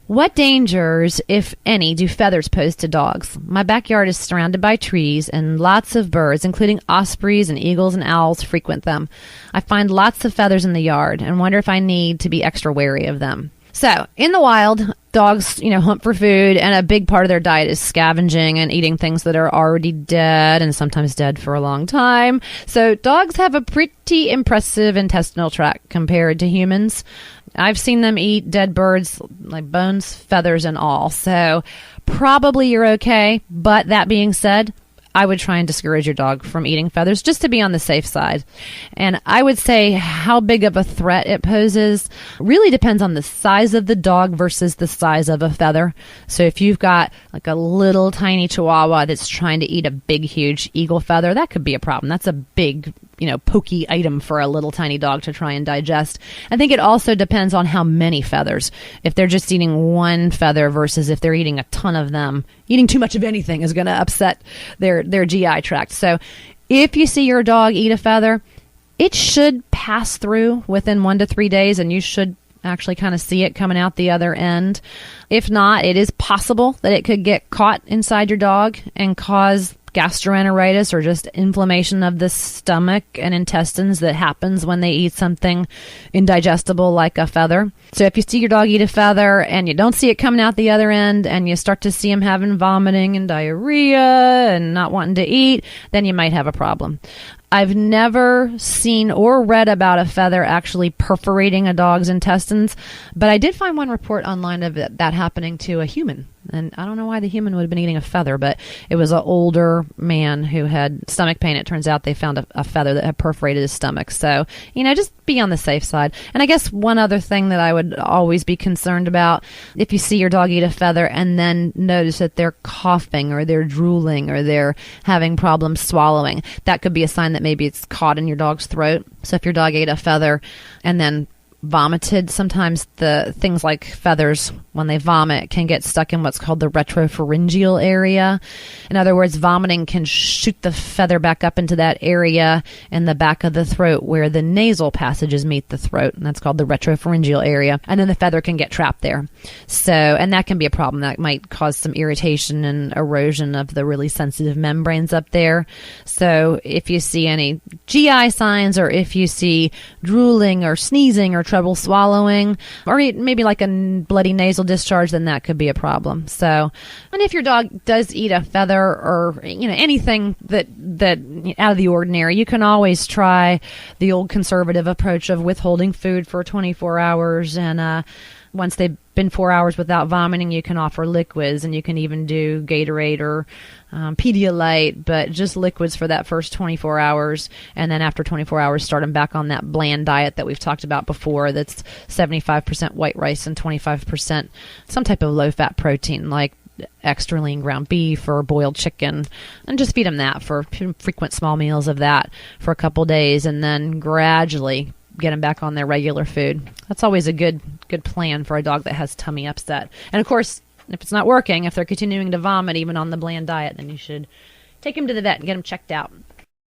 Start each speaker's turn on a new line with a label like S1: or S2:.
S1: What dangers, if any, do feathers pose to dogs? My backyard is surrounded by trees, and lots of birds, including ospreys and eagles and owls, frequent them. I find lots of feathers in the yard and wonder if I need to be extra wary of them. So, in the wild, dogs, hunt for food, and a big part of their diet is scavenging and eating things that are already dead and sometimes dead for a long time. So, dogs have a pretty impressive intestinal tract compared to humans. I've seen them eat dead birds, like bones, feathers, and all. So, probably you're okay. But that being said, I would try and discourage your dog from eating feathers just to be on the safe side. And I would say how big of a threat it poses really depends on the size of the dog versus the size of a feather. So if you've got like a little tiny chihuahua that's trying to eat a big, huge eagle feather, that could be a problem. That's a big, pokey item for a little tiny dog to try and digest. I think it also depends on how many feathers. If they're just eating one feather versus if they're eating a ton of them, eating too much of anything is going to upset their GI tract. So if you see your dog eat a feather, it should pass through within 1 to 3 days, and you should actually kind of see it coming out the other end. If not, it is possible that it could get caught inside your dog and cause gastroenteritis or just inflammation of the stomach and intestines that happens when they eat something indigestible like a feather. So if you see your dog eat a feather and you don't see it coming out the other end and you start to see him having vomiting and diarrhea and not wanting to eat, then you might have a problem. I've never seen or read about a feather actually perforating a dog's intestines, but I did find one report online of that happening to a human. And I don't know why the human would have been eating a feather, but it was an older man who had stomach pain. It turns out they found a feather that had perforated his stomach. So, just be on the safe side. And I guess one other thing that I would always be concerned about, if you see your dog eat a feather and then notice that they're coughing or they're drooling or they're having problems swallowing, that could be a sign that maybe it's caught in your dog's throat. So if your dog ate a feather and then vomited, sometimes the things like feathers, when they vomit, can get stuck in what's called the retropharyngeal area. In other words, vomiting can shoot the feather back up into that area in the back of the throat where the nasal passages meet the throat, and that's called the retropharyngeal area, and then the feather can get trapped there. So, and that can be a problem. That might cause some irritation and erosion of the really sensitive membranes up there. So if you see any GI signs, or if you see drooling or sneezing or trouble swallowing, or maybe like a bloody nasal discharge, then that could be a problem. So, and if your dog does eat a feather or anything that out of the ordinary, you can always try the old conservative approach of withholding food for 24 hours, and once they've been 4 hours without vomiting, you can offer liquids, and you can even do Gatorade or Pedialyte, but just liquids for that first 24 hours. And then after 24 hours, start them back on that bland diet that we've talked about before. That's 75% white rice and 25% some type of low-fat protein, like extra lean ground beef or boiled chicken, and just feed them that for frequent small meals of that for a couple days, and then gradually get them back on their regular food. That's always a good plan for a dog that has tummy upset. And of course, if it's not working, if they're continuing to vomit even on the bland diet, then you should take them to the vet and get them checked out.